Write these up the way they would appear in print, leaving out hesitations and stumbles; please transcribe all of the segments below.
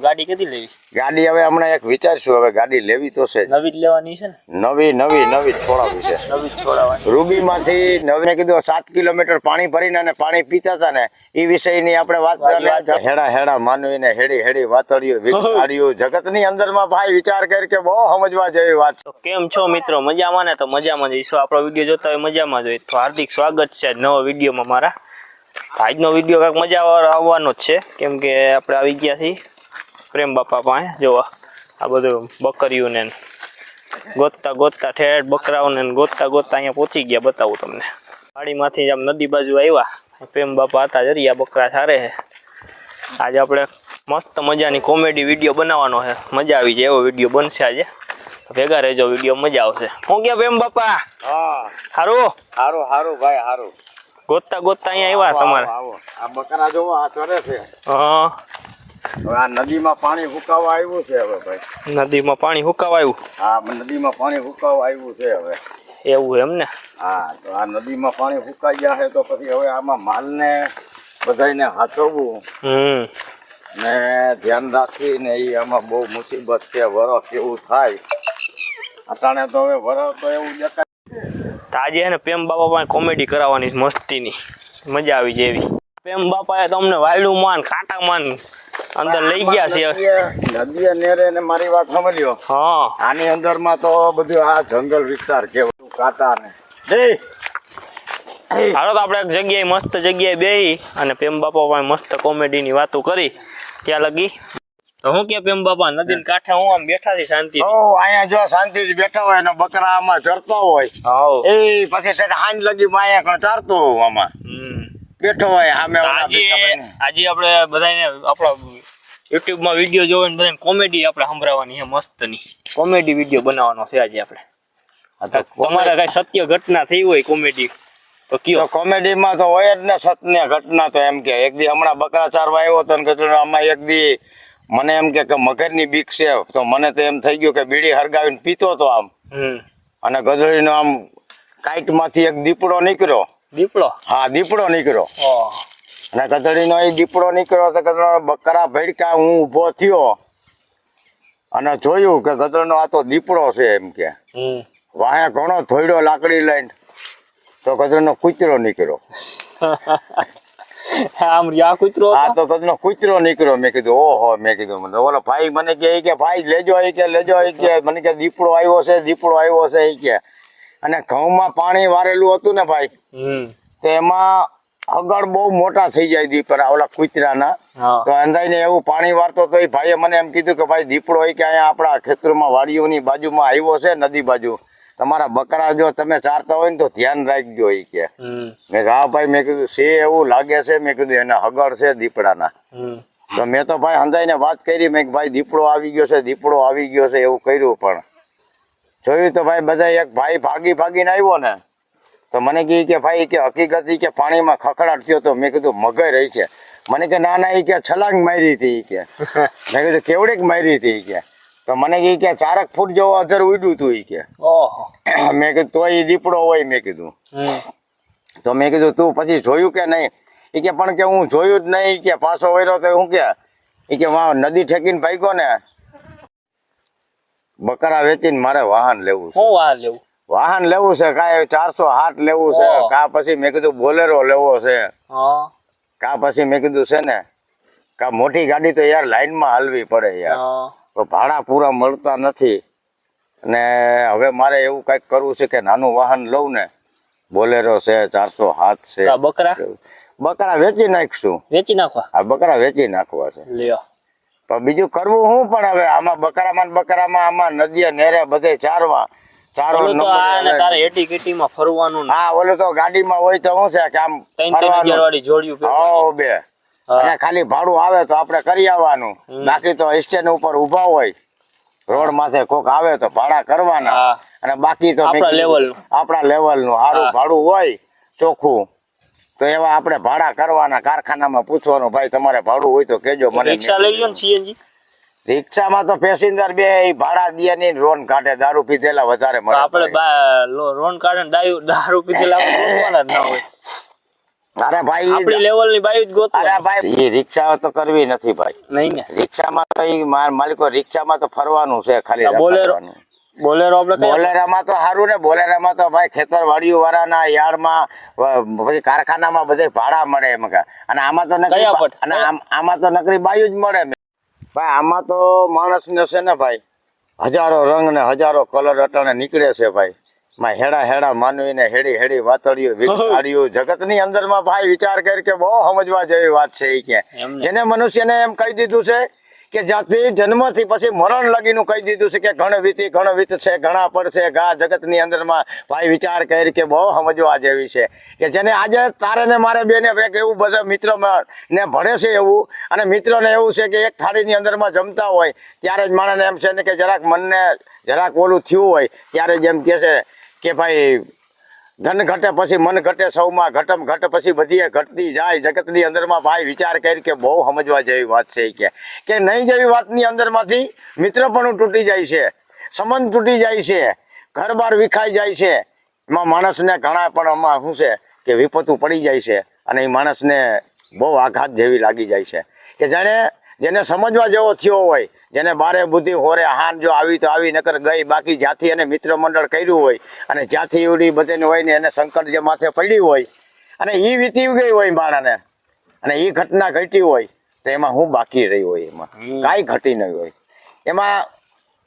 ગાડી કેદી લેવી? ગાડી હવે હમણાં એક વિચારશું, હવે ગાડી લેવી તો છે. નવી જ લેવાની છે ને? નવી જ છોડાવી છે. નવી જ છોડાવવાની. રૂબીમાંથી નવીને કીધું 7 કિલોમીટર પાણી ભરીને અને પાણી પીતા હતા ને એ વિષયની આપણે વાત હેડા માનવીને હેડી વાતળ્યું વિચાર્યું જગતની અંદરમાં ભાઈ વિચાર કરી કે બહુ સમજવા જેવી વાત. તો કેમ છો મિત્રો? મજામાં ને? તો મજામાં જઈશું. આપણો વિડીયો જોતા હોય મજામાં જ હોય તો હાર્દિક સ્વાગત છે નવો વિડીયોમાં મારા. આજનો વિડીયો કાંઈક મજા આવવાનો જ છે, કેમ કે આપણે આવી ગયા છીએ પ્રેમ બાપા પાસે જોવા. આ બધું બકરીઓ ને ગોતતા ઠેઠ બકરાઓને ગોતતા અહીંયા પહોંચી ગયા. બતાવું તમને. વાડીમાંથી આમ નદી બાજુ આવ્યા. પ્રેમ બાપા હતા જરી બકરા સારે છે. આજે આપણે મસ્ત મજાની કોમેડી વિડીયો બનાવવાનો છે. મજા આવી જાય એવો વિડીયો બનશે આજે. ભેગા રહેજો, વિડીયો મજા આવશે. હું ગયા પ્રેમ બાપા? હા, હારું ભાઈ હારું. ગોતતા અહીંયા આવ્યા તમારે. આ બકરા જોવો આ કરે છે. હા, આ નદીમાં પાણી હુકાવા આવ્યું છે હવે ભાઈ. નદીમાં પાણી હુકાવા આવ્યું? હા, નદીમાં પાણી હુકાવા આવ્યું છે હવે. એવું એમ ને? હા, તો આ નદીમાં પાણી હુકાઈ ગયા છે તો પછી હવે આમાં માલને બધાને હાથવવું ને ધ્યાન રાખીને એ આમાં બહુ મુસીબત છે. વરો કેવું થાય અટાણે તો હવે વરો તો એવું દેખાય. આજે છે ને પ્રેમ બાપા પાસે કોમેડી કરાવવાની મસ્તીની મજા આવી જેવી. પ્રેમ બાપાએ તમને વાયડું માન કાંટા માન અંદર લઈ ગયા છે નદીએ નેરે ને. મારી વાત સમજ્યો? હા, આની અંદર માં તો બધું આ જંગલ વિસ્તાર કેવું કાંટા ને. હાલો તો આપણે એક જગ્યાએ મસ્ત જગ્યાએ બેહી અને પ્રેમ બાપા પાસે મસ્ત કોમેડીની વાતો કરી. ત્યાં લગી તો હું કે પ્રેમ બાપા નદી કાંઠે હું આમ બેઠા થી શાંતિ. અહીંયા જો શાંતિ થી બેઠા હોય ને બકરા આમાં ચરતા હોય એ પછી હાંજ લગી અહીંયા ચારતો હોય આમાં બેઠો હોય. આજે આપણે બધાને આપણા યુટ્યુબ માં વિડીયો જોઈને બધાને કોમેડી આપણે સંભળાવવાની છે. મસ્ત ની કોમેડી વિડીયો બનાવવાનો છે આજે આપણે. તમારે કઈ સત્ય ઘટના થઈ હોય કોમેડી તો કયો? કોમેડી માં તો હોય જ ને સત્ય ઘટના. તો એમ કે એક દી હમણાં બકરા ચારવા આવ્યો હતો ને આમાં એક દી મને એમ કે મગરની બીક છે. તો મને તો એમ થઈ ગયું કે બીડી હરગાવીને પીતો હતો આમ, અને ગધડીનો આમ કાઈટ માંથી એક દીપડો નીકળ્યો. દીપડો? હા, દીપડો નીકળ્યો. અને ગધડીનો એ દીપડો નીકળ્યો તો બકરા ભડકા. હું ઊભો થયો અને જોયું કે ગધડીનો આ તો દીપડો છે. એમ કે વાહે ઘણો થોડ્યો લાકડી લઈને તો ગધડીનો કૂતરો નીકળ્યો. હા, તો કદનો કૂતરો નીકળ્યો. મેં કીધું ઓહો. મેં કીધું ઓલો ભાઈ મને કે ભાઈ લેજો કે મને કે દીપડો આવ્યો છે એ કે. અને ઘઉંમાં પાણી વારેલું હતું ને ભાઈ, તો એમાં અગળ બહુ મોટા થઈ જાય દીપડા ઓલા કૂતરાના. તો અંદાઈને એવું પાણી વારતો તો એ ભાઈએ મને એમ કીધું કે ભાઈ દીપડો કે અહીંયા આપણા ખેતરમાં વાડીઓની બાજુમાં આવ્યો છે નદી બાજુ. તમારા બકરા જો તમે ચારતા હોય ને તો ધ્યાન રાખજો એ કે. મેં હા ભાઈ, મેં કીધું છે એવું લાગે છે. મેં કીધું એને હગડ છે દીપડાના. તો મેં તો ભાઈ હંધાઈને વાત કરી. મેં ભાઈ દીપડો આવી ગયો છે એવું કર્યું. પણ જોયું તો ભાઈ બધા એક ભાઈ ભાગીને આવ્યો ને તો મને કે ભાઈ કે હકીકત કે પાણીમાં ખખડાટ થયો તો. મેં કીધું મગર રહી છે. મને કે ના એ કે છલાંગ મારી હતી કે. મેં કીધું કેવડીક મારી હતી કે. તો મને કે 4 ફૂટ જેવો અધર ઉડ્યું તું કે. મેં કીધું તો એ દીપડો હોય. મેં કીધું તો મેં કીધું તું પછી જોયું કે નહીં? એ કે પણ કે હું જોયું જ નહીં કે. પાછો વળ્યો તો હું કે નદી ઠેકીને ભાગ્યો ને. બકરા વેચીને મારે વાહન લેવું છે. વાહન લેવું છે કાંઈ 408 લેવું છે કા પછી મેં કીધું બોલેરો લેવો છે કા પછી મેં કીધું છે ને કા મોટી ગાડી તો યાર લાઈનમાં હાલવી પડે યાર. તો ભાડા પૂરા મળતા નથી ને હવે મારે એવું કંઈક કરવું છે કે નાનું વાહન લઉં ને. બોલેરો છે 407 છે. બકરા વેચી નાખશું. વેચી નાખવા? હા, બકરા વેચી નાખવા છે. લ્યો પણ બીજું કરવું હું પણ હવે આમાં બકરામાં આમાં નદીએ નેરે બધે ચારવા. ફરવાનું. હા, ઓલું તો ગાડીમાં હોય તો શું છે કે આમ બે અને ખાલી ભાડું આવે તો આપણે કરી આવવાનું. બાકી તો સ્ટેન્ડ ઉપર ઉભા હોય રોડ માથે કોક આવે તો ભાડા કરવાના. અને બાકી તો આપણા લેવલ નું સારું ભાડું હોય ચોખ્ખું તો એવા આપણે ભાડા કરવાના. કારખાનામાં પૂછવાનું ભાઈ તમારે ભાડું હોય તો કેજો મને. રિક્ષા લઈ લો ને સીએનજી. રિક્ષામાં તો પેસેન્જર બે ભાડા દે નહીં. રોન કાઢે દારૂ પીધેલા વધારે મળે. આપણે રોન કાઢે દારૂ પીધેલા ના હોય. અરે ભાઈ આપણી લેવલ ની બાયું જ અરે ગોતવા ભાઈ એ રિક્ષા તો કરવી નથી ભાઈ. નહીં ને. રિક્ષામાં તો ઈ માલિકો રિક્ષામાં તો ફરવાનું છે ખાલી બોલેરો રખડવાનું. બોલેરો આપણે કયા બોલેરામાં તો સારું ને, બોલેરામાં તો ભાઈ ખેતરવાડીઓ વાળાના યાર્ડમાં પછી કારખાનામાં બધે ભાડા મળે એમ કે. અને આમાં તો નકરી કયા પટ? અને આમાં તો નકરી બાયું જ મળે ભાઈ. આમાં તો માણસને છે ને ભાઈ હજારો રંગ ને હજારો કલર અટાણે નીકળે છે ભાઈ. માં હેડા હેડા માનવીને હેડી હેડી વાતડીઓ વિચારીઓ જગતની અંદરમાં ભાઈ વિચાર કરી કે બહુ સમજવા જેવી વાત છે એ કે એમને. જેને મનુષ્યને એમ કહી દીધું છે કે જ્યાંથી જન્મથી પછી મરણ લગીનું કહી દીધું છે કે ઘણ વીત છે ઘણા પડશે ગા જગતની અંદરમાં ભાઈ વિચાર કરી કે બહુ સમજવા જેવી છે કે જેને આજે તારે ને મારે બેને એક એવું બધા મિત્ર ને ભળે છે એવું, અને મિત્રોને એવું છે કે એક થાળીની અંદરમાં જમતા હોય ત્યારે જ માણસને એમ છે ને કે જરાક મનને જરાક ઓલું થયું હોય ત્યારે જ એમ કહે છે કે ભાઈ ધન ઘટે પછી મન ઘટે સૌમાં ઘટમ ઘટ પછી બધીએ ઘટતી જાય જગતની અંદરમાં ભાઈ વિચાર કરી કે બહુ સમજવા જેવી વાત છે કે નહીં જેવી વાતની અંદરમાંથી મિત્ર પણ તૂટી જાય છે, સંબંધ તૂટી જાય છે, ઘર બાર વિખાઈ જાય છે. એમાં માણસને ઘણા પણ આમાં શું છે કે વિપતું પડી જાય છે અને એ માણસને બહુ આઘાત જેવી લાગી જાય છે કે જેને સમજવા જેવો થયો હોય, જેને બારે બુદ્ધિ હોરે હાન જો આવી તો આવી નકર ગઈ, બાકી જ્યાંથી એને મિત્ર મંડળ કર્યું હોય અને જ્યાંથી એવડી બધાને હોય ને એને સંકટ જે માથે પડ્યું હોય અને એ વીતી ગઈ હોય બાળાને અને એ ઘટના ઘટી હોય તો એમાં હું બાકી રહી હોય, એમાં કાંઈ ઘટી નહીં હોય. એમાં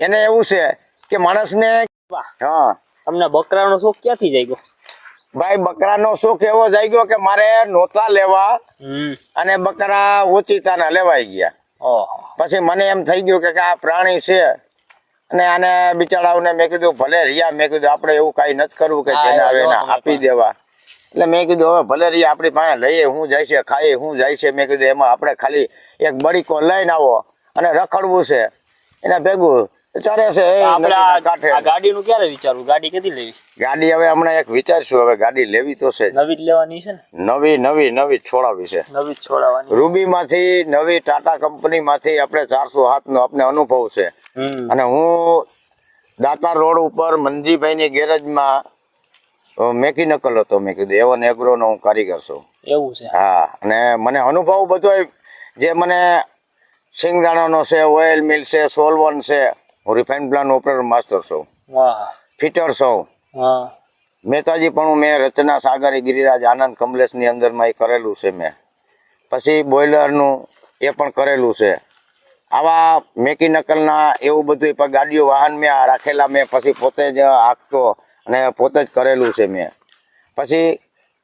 એને એવું છે કે માણસને હા તમને બકરાનો શોખ ક્યાંથી જાય ગયો? ભાઈ બકરાનો શોખ એવો જાગ્યો કે મારે નહોતા લેવા અને બકરા ઓચિતાના લેવાઈ ગયા. પછી મને એમ થઈ ગયું કે આ પ્રાણી છે અને આને બિચારાઓને મેં કીધું ભલે રિયા, મેં કીધું આપણે એવું કાંઈ નથી કરવું કે જેને આવે એને આપી દેવા. એટલે મેં કીધું હવે ભલે રિયા આપણી પાસે લઈએ શું જાય છે, ખાઈએ શું જાય છે, મેં કીધું એમાં આપણે ખાલી એક બળીકો લઈને આવો અને રખડવું છે એના ભેગું ચાલે છે. આ ગાડીનું ક્યારે વિચારવું? ગાડી કેથી લેવી? ગાડી હવે હમણાં એક વિચારશું, હવે ગાડી લેવી તો છે નવી જ લેવાની છે ને? નવી છોડાવી છે. નવી જ છોડાવવાની. રૂબીમાંથી નવી ટાટા કંપનીમાંથી આપણે 407 નો આપણે અનુભવ છે. અને હું દાતાર રોડ ઉપર મંજીભાઈની ગેરેજમાં મેકેનિકલ હતો. મેં કીધું એવો એગ્રોનો હું કારીગર છું. એવું છે? હા. અને મને અનુભવ બધો જે મને સિંગદાણાનો છે, ઓઇલ મિલ છે, સોલવન છે, હું રિફાઇન પ્લાન્ટ ઓપરેટર માસ્ટર છું, ફિટર છું, મહેતાજી પણ મેં રચના સાગરી ગિરિરાજ આનંદ કમલેશની અંદરમાં એ કરેલું છે મેં. પછી બોઇલરનું એ પણ કરેલું છે. આવા મેકેનિકલના એવું બધું પણ ગાડીઓ વાહન મેં રાખેલા મેં પછી પોતે જ હાંકતો અને પોતે જ કરેલું છે મેં. પછી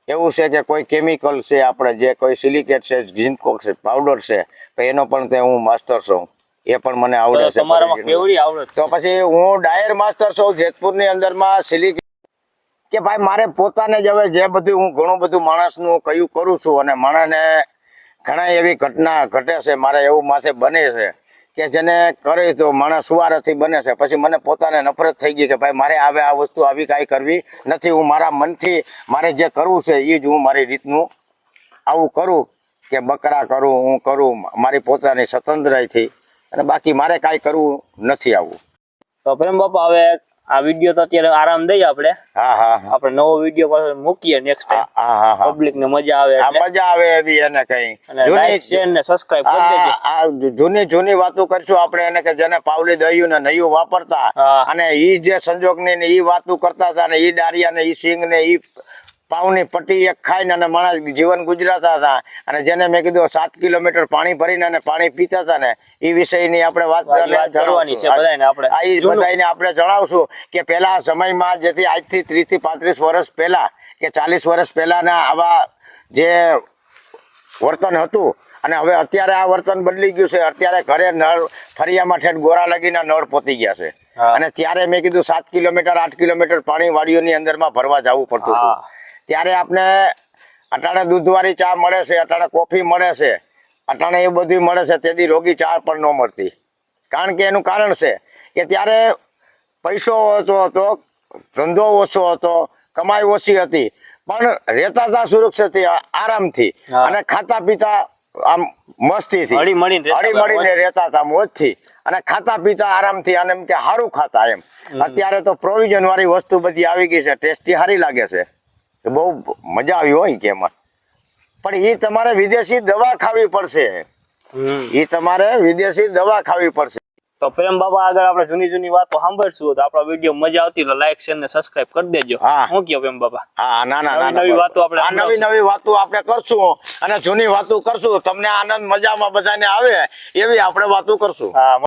એવું છે કે કોઈ કેમિકલ છે આપણે જે કોઈ સિલિકેટ છે, ઝિંકો છે, પાવડર છે, એનો પણ તે હું માસ્ટર છું, એ પણ મને આવડે છે. તો પછી હું ડાયર માસ્ટર છું જેતપુરની અંદરમાં સિલિકેટ કે ભાઈ મારે પોતાને જ હવે જે બધું હું ઘણું બધું માણસનું કયું કરું છું અને માણસને ઘણા એવી ઘટના ઘટે છે, મારે એવું માથે બને છે કે જેને કરે તો માણસ સુવારથી બને છે. પછી મને પોતાને નફરત થઈ ગઈ કે ભાઈ મારે હવે આ વસ્તુ આવી કાંઈ કરવી નથી. હું મારા મનથી મારે જે કરવું છે એ જ હું મારી રીતનું આવું કરું કે બકરા કરું, હું કરું મારી પોતાની સ્વતંત્રથી, અને બાકી મારે કાંઈ કરવું નથી આવું. તો પ્રેમ બાપા હવે આ વિડીયો તો અત્યારે આરામ દઈએ આપણે. હા. આપણે નવો વિડીયો પાછો મૂકીએ નેક્સ્ટ ટાઈમ. હા. પબ્લિક ને મજા આવે મજા આવે એવી એને કઈ લાઈક શેર ને સબસ્ક્રાઇબ કરી દેજો. જૂની વાતો કરશું આપણે એને કે જેને પાવલી દયું ને નયું વાપરતા અને ઈ જે સંજોગની ને ઈ વાતો કરતા હતા ને ઈ ડારિયા ને ઈ સિંગ ને ઈ પાવની પટ્ટી એક ખાઈને અને માણસ જીવન ગુજરાતા હતા. અને જેને મેં કીધું 7 કિલોમીટર પાણી ભરીને અને પાણી પીતા હતા ને એ વિષયની આપણે વાત કરવાની છે બધાને. આપણે જણાવશું કે પહેલા સમયમાં જેથી આજથી 30 થી 35 વર્ષ પહેલા કે 40 વર્ષ પહેલાના આવા જે વર્તન હતું અને હવે અત્યારે આ વર્તન બદલી ગયું છે. અત્યારે ઘરે નળ ફરિયામાં ઠેઠ ગોરા લગીના નળ પોતી ગયા છે. અને ત્યારે મેં કીધું 7 કિલોમીટર 8 કિલોમીટર પાણી વાડીઓની અંદરમાં ભરવા જવું પડતું હતું. ત્યારે આપણે અટાણે દૂધવાળી ચા મળે છે, અટાણે કોફી મળે છે, અટાણે એ બધું મળે છે, તેથી રોગી ચા પણ ન મળતી. કારણ કે એનું કારણ છે કે ત્યારે પૈસો ઓછો હતો, ધંધો ઓછો હતો, કમાઈ ઓછી હતી, પણ રહેતા હતા સુરક્ષિત આરામથી અને ખાતા પીતા આમ મસ્તીથી હળીમળીને રહેતા હતા મોજથી અને ખાતા પીતા આરામથી અને એમ કે સારું ખાતા એમ. અત્યારે તો પ્રોવિઝન વાળી વસ્તુ બધી આવી ગઈ છે, ટેસ્ટી સારી લાગે છે, બહુ મજા આવી હોય કે એમાં. પણ એ તમારે વિદેશી દવા ખાવી પડશે. એ તમારે વિદેશી દવા ખાવી પડશે. તો પ્રેમ બાબા આગળ આપણે જૂની વાતો સાંભળશું. તો આપણો વિડીયો મજા આવતી તો લાઈક શેર ને સબસ્ક્રાઇબ કરી દેજો. હા. હું કહો પ્રેમ બાબા? હા, ના, નવી વાતો આપણે નવી વાતો આપણે કરશું અને જૂની વાતો કરશું. તમને આનંદ મજામાં બધાને આવે એવી આપણે વાતો કરશું. હા.